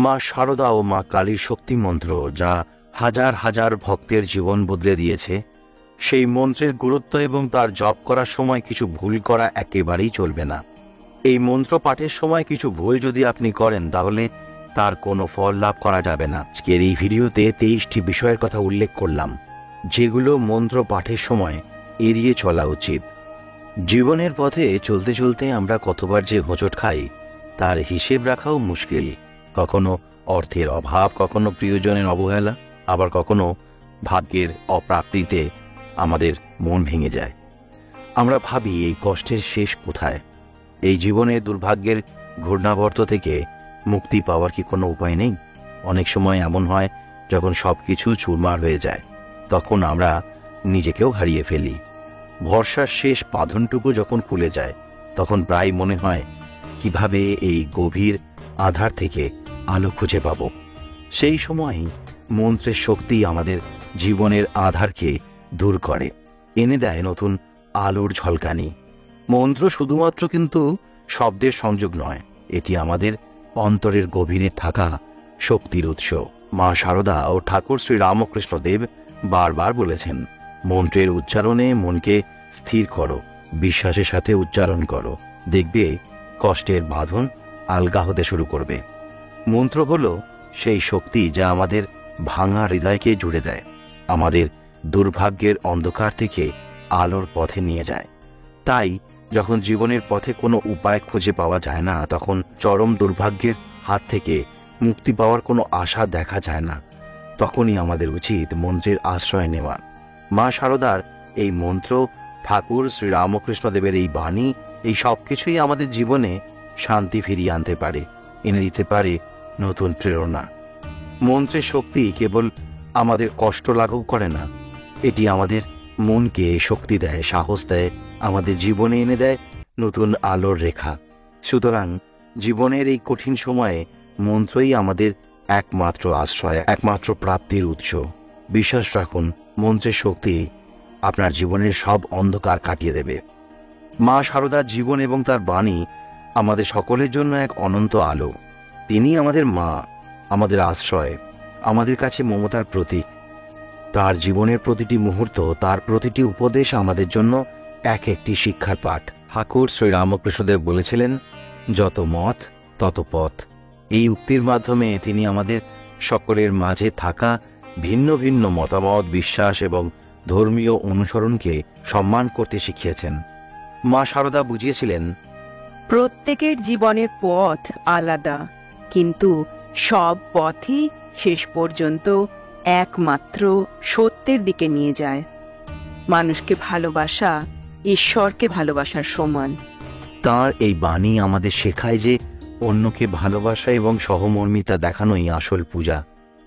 মা শারদা ও মা কালীর শক্তি মন্ত্র, যা হাজার হাজার ভক্তের জীবন বদলে দিয়েছে। সেই মন্ত্রের গুরুত্ব এবং তার জপ করার সময় কিছু ভুল করা একেবারেই চলবে না। এই মন্ত্র পাঠের সময় কিছু ভুল যদি আপনি করেন, তাহলে তার কোনো ফল লাভ করা যাবে না। আজকের এই ভিডিওতে 23টি বিষয়ের কথা উল্লেখ করলাম, যেগুলো মন্ত্র পাঠের সময় এড়িয়ে চলা উচিত। জীবনের পথে চলতে চলতে আমরা কতবার যে হোঁচট খাই, তার হিসেব রাখাও মুশকিল। কখনো অর্থের অভাব, কখনো প্রিয়জনের অবহেলা, আবার কখনো ভাগ্যের অপ্রাপ্তিতে আমাদের মন ভেঙে যায়। আমরা ভাবি, এই কষ্টের শেষ কোথায়? এই জীবনের দুর্ভাগ্যের ঘূর্ণাবর্ত থেকে মুক্তি পাওয়ার কি কোনো উপায় নেই? অনেক সময় এমন হয়, যখন সবকিছু চুরমার হয়ে যায়, তখন আমরা নিজেকেও হারিয়ে ফেলি। ভরসার শেষ বাঁধনটুকু যখন খুলে যায়, তখন প্রায় মনে হয়, কিভাবে এই গভীর আধার থেকে আলো খুঁজে পাব। সেই সময় মন্ত্রের শক্তি আমাদের জীবনের আধারকে দূর করে, এনে দেয় নতুন আলোর ঝলকানি। মন্ত্র শুধুমাত্র কিন্তু শব্দের সংযোগ নয়, এটি আমাদের অন্তরের গভীরে থাকা শক্তির উৎস। মা শারদা ও ঠাকুর শ্রী রামকৃষ্ণদেব বারবার বলেছেন, মন্ত্রের উচ্চারণে মনকে স্থির করো, বিশ্বাসের সাথে উচ্চারণ করো, দেখবে কষ্টের বাঁধন আলগা হতে শুরু করবে। মন্ত্র হলো সেই শক্তি যা আমাদের ভাঙা হৃদয়কে জুড়ে দেয়, আমাদের দুর্ভাগ্যের অন্ধকার থেকে আলোর পথে নিয়ে যায়। তাই যখন জীবনের পথে কোনো উপায় খুঁজে পাওয়া যায় না, তখন চরম দুর্ভাগ্যের হাত থেকে মুক্তি পাওয়ার কোনো আশা দেখা যায় না, তখনই আমাদের উচিত মন্ত্রের আশ্রয় নেওয়া। মা শারদার এই মন্ত্র, ঠাকুর শ্রী রামকৃষ্ণদেবের এই বাণী, এই সব কিছুই আমাদের জীবনে শান্তি ফিরিয়ে আনতে পারে, এনে দিতে পারে নতুন প্রেরণা। মন্ত্রের শক্তি কেবল আমাদের কষ্ট লাঘব করে না, এটি আমাদের মনকে শক্তি দেয়, সাহস দেয়, আমাদের জীবনে এনে দেয় নতুন আলোর রেখা। সুতরাং জীবনের এই কঠিন সময়ে মন্ত্রই আমাদের একমাত্র আশ্রয়, একমাত্র প্রাপ্তির উৎস। বিশ্বাস রাখুন, মন্ত্রের শক্তি আপনার জীবনের সব অন্ধকার কাটিয়ে দেবে। মা শারদার জীবন এবং তার বাণী আমাদের সকলের জন্য এক অনন্ত আলো। তিনি আমাদের মা, আমাদের আশ্রয়, আমাদের কাছে মমতার প্রতীক। তার জীবনের প্রতিটি মুহূর্ত, তার প্রতিটি উপদেশ আমাদের জন্য এক একটি শিক্ষার পাঠ। ঠাকুর শ্রী রামকৃষ্ণদেব বলেছিলেন, যত মত তত পথ। এই উক্তির মাধ্যমে তিনি আমাদের সকলের মাঝে থাকা ভিন্ন ভিন্ন মতামত, বিশ্বাস এবং ধর্মীয় অনুসরণকে সম্মান করতে শিখিয়েছেন। মা শারদা বুঝিয়েছিলেন, প্রত্যেকের জীবনের পথ আলাদা, কিন্তু সব পথই শেষ পর্যন্ত একমাত্র সত্যের দিকে নিয়ে যায়। মানুষকে ভালোবাসা ঈশ্বরকে ভালোবাসার সমান। তার এই বাণী আমাদের শেখায় যে অন্যকে ভালোবাসা এবং সহমর্মিতা দেখানোই আসল পূজা।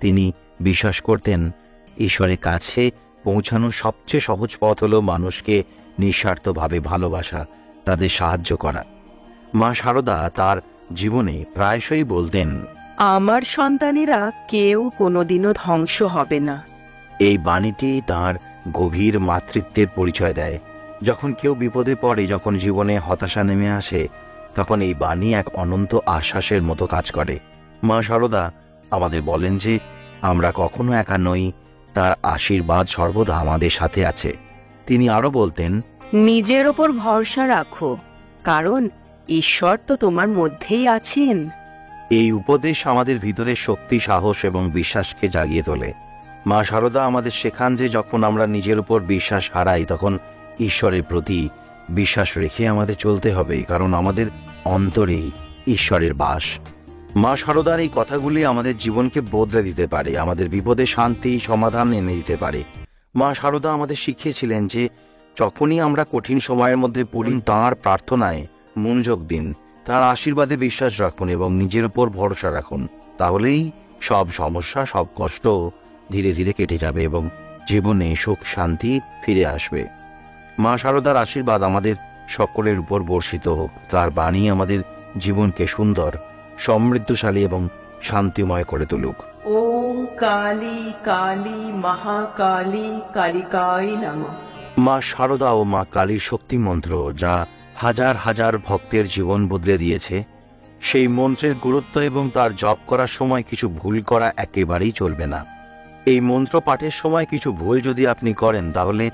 তিনি বিশ্বাস করতেন, ঈশ্বরের কাছে পৌঁছানোর সবচেয়ে সহজ পথ হল মানুষকে নিঃস্বার্থভাবে ভালোবাসা, তাদের সাহায্য করা। মা শারদা তার জীবনে প্রায়শই বলতেন, আমার সন্তানেরা কেউ কোনোদিনও ধ্বংস হবে না। এই বাণীটি তার গভীর মাতৃত্বের পরিচয় দেয়। যখন কেউ বিপদে পড়ে, যখন জীবনে হতাশা নেমে আসে, তখন এই বাণী এক অনন্ত আশ্বাসের মতো কাজ করে। মা শারদা আমাদের বলেন যে আমরা কখনো একা নই, তার আশীর্বাদ সর্বদা আমাদের সাথে আছে। তিনি আরো বলতেন, নিজের ওপর ভরসা রাখো, কারণ ঈশ্বর তো তোমার মধ্যেই আছেন। এই উপদেশ আমাদের ভিতরের শক্তি, সাহস এবং বিশ্বাসকে জাগিয়ে তোলে। মা শারদা আমাদের শেখান যে যখন আমরা নিজের উপর বিশ্বাস হারাই, তখন ঈশ্বরের প্রতি বিশ্বাস রেখে আমাদের চলতে হবে, কারণ আমাদের অন্তরেই ঈশ্বরের বাস। মা শারদার এই কথাগুলি আমাদের জীবনকে বদলে দিতে পারে, আমাদের বিপদে শান্তি, সমাধান এনে দিতে পারে। মা শারদা আমাদের শিখিয়েছিলেন যে যখনই আমরা কঠিন সময়ের মধ্যে পড়ি, তাঁর প্রার্থনায় মনোযোগ দিন, তার আশীর্বাদে বিশ্বাস রাখুন এবং নিজের উপর ভরসা রাখুন। তাহলেই সব সমস্যা, সব কষ্ট ধীরে ধীরে কেটে যাবে এবং জীবনে সুখ শান্তি ফিরে আসবে। মা শারদার আশীর্বাদ আমাদের সকলের উপর বর্ষিত হোক। তার বাণী আমাদের জীবনকে সুন্দর, সমৃদ্ধশালী এবং শান্তিময় করে তুলুক। ওম কালী কালী মহাকালী কালিকায় নমঃ। মা শারদা ও মা কালীর শক্তি মন্ত্র, যা হাজার হাজার ভক্তের জীবন বদলে দিয়েছে। সেই মন্ত্রের গুরুত্ব এবং তার জপ করার সময় কিছু ভুল করা একেবারেই চলবে না। এই মন্ত্র পাঠের সময় কিছু ভুল যদি আপনি করেন তাহলে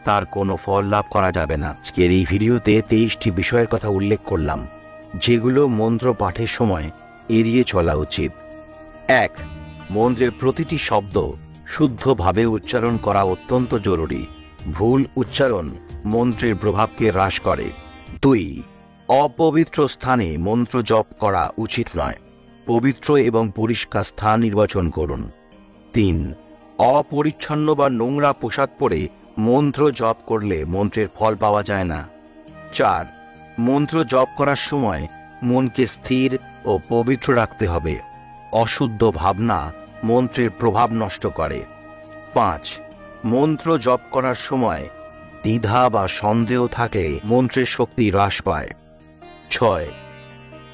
তার কোনো ফল লাভ করা যাবে না। আজকের এই ভিডিওতে 23টি বিষয়ের কথা উল্লেখ করলাম, যেগুলো মন্ত্র পাঠের সময় এড়িয়ে চলা উচিত। 1. মন্ত্রের প্রতিটি শব্দ শুদ্ধভাবে উচ্চারণ করা অত্যন্ত জরুরি। ভুল উচ্চারণ মন্ত্রের প্রভাবকে হ্রাস করে। 2. অপবিত্র স্থানে মন্ত্র জপ করা উচিত নয়। পবিত্র এবং পরিষ্কার স্থান নির্বাচন করুন। 3. অপরিচ্ছন্ন বা নোংরা পোশাক পরে মন্ত্র জপ করলে মন্ত্রের ফল পাওয়া যায় না। 4. মন্ত্র জপ করার সময় মনকে স্থির ও পবিত্র রাখতে হবে। অশুদ্ধ ভাবনা মন্ত্রের প্রভাব নষ্ট করে। 5. মন্ত্র জপ করার সময় দ্বিধা বা সন্দেহ থাকলে মন্ত্রের শক্তি হ্রাস পায়। 6.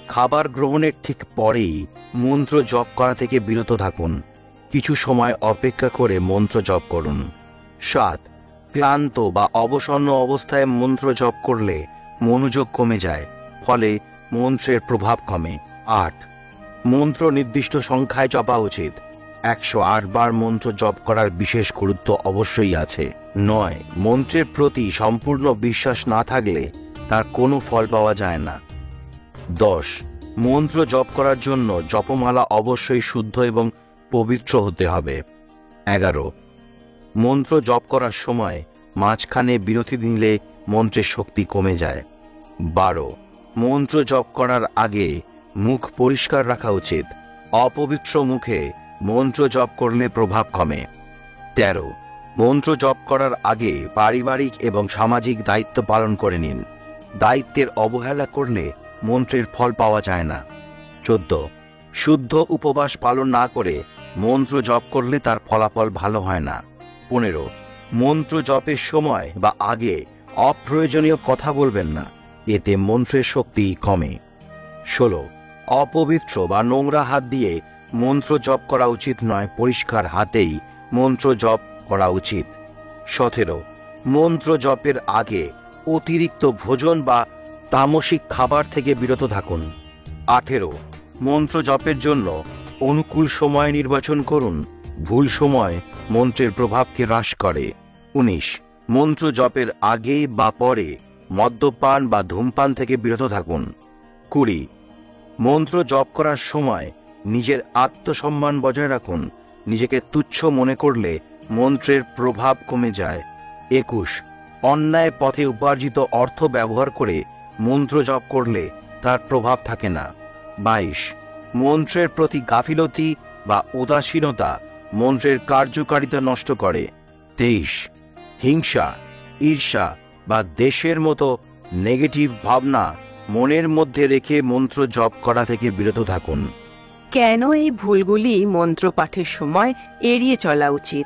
খাবার গ্রহণের ঠিক পরেই মন্ত্র জপ করা থেকে বিরত থাকুন। কিছু সময় অপেক্ষা করে মন্ত্র জপ করুন। 7. ক্লান্ত বা অবসন্ন অবস্থায় মন্ত্র জপ করলে মনোযোগ কমে যায়, ফলে মন্ত্রের প্রভাব কমে। 8. মন্ত্র নির্দিষ্ট সংখ্যায় জপা উচিত। 108 বার মন্ত্র জপ করার বিশেষ গুরুত্ব অবশ্যই আছে। 9. মন্ত্রের প্রতি সম্পূর্ণ বিশ্বাস না থাকলে তার কোনো ফল পাওয়া যায় না। 10. মন্ত্র জপ করার জন্য জপমালা অবশ্যই শুদ্ধ এবং পবিত্র হতে হবে। 11. মন্ত্র জপ করার সময় মাঝখানে বিরতি দিলে মন্ত্রের শক্তি কমে যায়। 12. মন্ত্র জপ করার আগে মুখ পরিষ্কার রাখা উচিত। অপবিত্র মুখে মন্ত্র জপ করলে প্রভাব কমে। 13. মন্ত্র জপ করার আগে পারিবারিক এবং সামাজিক দায়িত্ব পালন করে নিন। দায়িত্বের অবহেলা করলে মন্ত্রের ফল পাওয়া যায় না। 14. শুদ্ধ উপবাস পালন না করে মন্ত্র জপ করলে তার ফলাফল ভালো হয় না। 15. মন্ত্র জপের সময় বা আগে অপ্রয়োজনীয় কথা বলবেন না, এতে মন্ত্রের শক্তি কমে। 16. অপবিত্র বা নোংরা হাত দিয়ে মন্ত্র জপ করা উচিত নয়, পরিষ্কার হাতেই মন্ত্র জপ করা উচিত। 17. মন্ত্র জপের আগে অতিরিক্ত ভোজন বা তামসিক খাবার থেকে বিরত থাকুন। 18. মন্ত্র জপের জন্য অনুকূল সময় নির্বাচন করুন। ভুল সময় মন্ত্রের প্রভাবকে হ্রাস করে। 19. মন্ত্র জপের আগে বা পরে মদ্যপান বা ধূমপান থেকে বিরত থাকুন। 20. মন্ত্র জপ করার সময় নিজের আত্মসম্মান বজায় রাখুন। নিজেকে তুচ্ছ মনে করলে মন্ত্রের প্রভাব কমে যায়। 21. অন্যায় পথে উপার্জিত অর্থ ব্যবহার করে মন্ত্র জপ করলে তার প্রভাব থাকে না। 22. মন্ত্রের প্রতি গাফিলতি বা উদাসীনতা মন্ত্রের কার্যকারিতা নষ্ট করে। 23. হিংসা, ঈর্ষা বা দেশের মতো নেগেটিভ ভাবনা মনের মধ্যে রেখে মন্ত্র জপ করা থেকে বিরত থাকুন। কেন এই ভুলগুলি মন্ত্র পাঠের সময় এড়িয়ে চলা উচিত?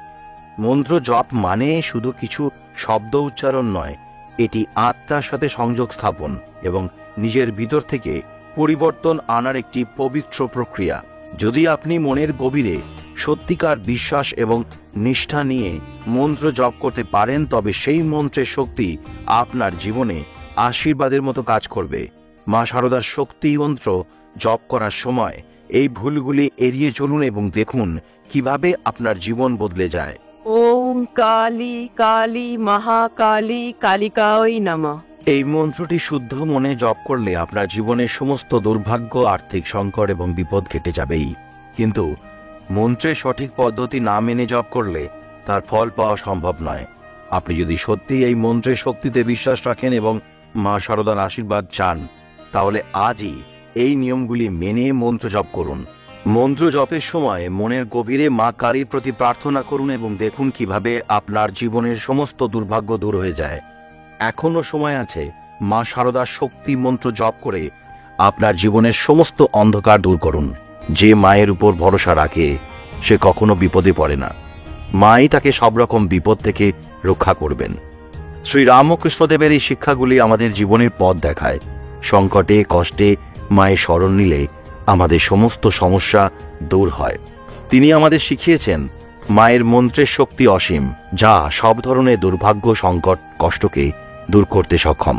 মন্ত্র জপ মানে শুধু কিছু শব্দ উচ্চারণ নয়, এটি আত্মার সাথে সংযোগ স্থাপন এবং নিজের ভিতর থেকে পরিবর্তন আনার একটি পবিত্র প্রক্রিয়া। যদি আপনি মনের গভীরে সত্যিকার বিশ্বাস এবং নিষ্ঠা নিয়ে মন্ত্র জপ করতে পারেন, তবে সেই মন্ত্রের শক্তি আপনার জীবনে আশীর্বাদের মতো কাজ করবে। মা শারদার শক্তি মন্ত্র জপ করার সময় এই ভুলগুলি এড়িয়ে চলুন এবং দেখুন কিভাবে আপনার জীবন বদলে যায়। ওম কালী কালী মহাকালী কালিকায় নমঃ। এই মন্ত্রটি শুদ্ধ মনে জপ করলে আপনার জীবনের সমস্ত দুর্ভাগ্য, আর্থিক সংকট এবং বিপদ কেটে যাবেই। কিন্তু মন্ত্রের সঠিক পদ্ধতি না মেনে জপ করলে তার ফল পাওয়া সম্ভব নয়। আপনি যদি সত্যি এই মন্ত্রের শক্তিতে বিশ্বাস রাখেন এবং মা শারদার আশীর্বাদ চান, তাহলে আজই এই নিয়মগুলি মেনে মন্ত্র জপ করুন। মন্ত্র জপের সময় মনের গভীরে মা কালীর প্রতি প্রার্থনা করুন এবং দেখুন কিভাবে আপনার জীবনের সমস্ত দুর্ভাগ্য দূর হয়ে যায়। এখনো সময় আছে। মা শারদার শক্তি মন্ত্র জপ করে আপনার জীবনের সমস্ত অন্ধকার দূর করুন। যে মায়ের উপর ভরসা রাখে সে কখনো বিপদে পড়ে না। মাই তাকে সব রকম বিপদ থেকে রক্ষা করবেন। শ্রী রামকৃষ্ণদেবের এই শিক্ষাগুলি আমাদের জীবনের পথ দেখায়। সংকটে কষ্টে মায়ের শরণ নিলে আমাদের সমস্ত সমস্যা দূর হয়। তিনি আমাদের শিখিয়েছেন মায়ের মন্ত্রের শক্তি অসীম, যা সব ধরনের দুর্ভাগ্য, সংকট, কষ্টকে দূর করতে সক্ষম।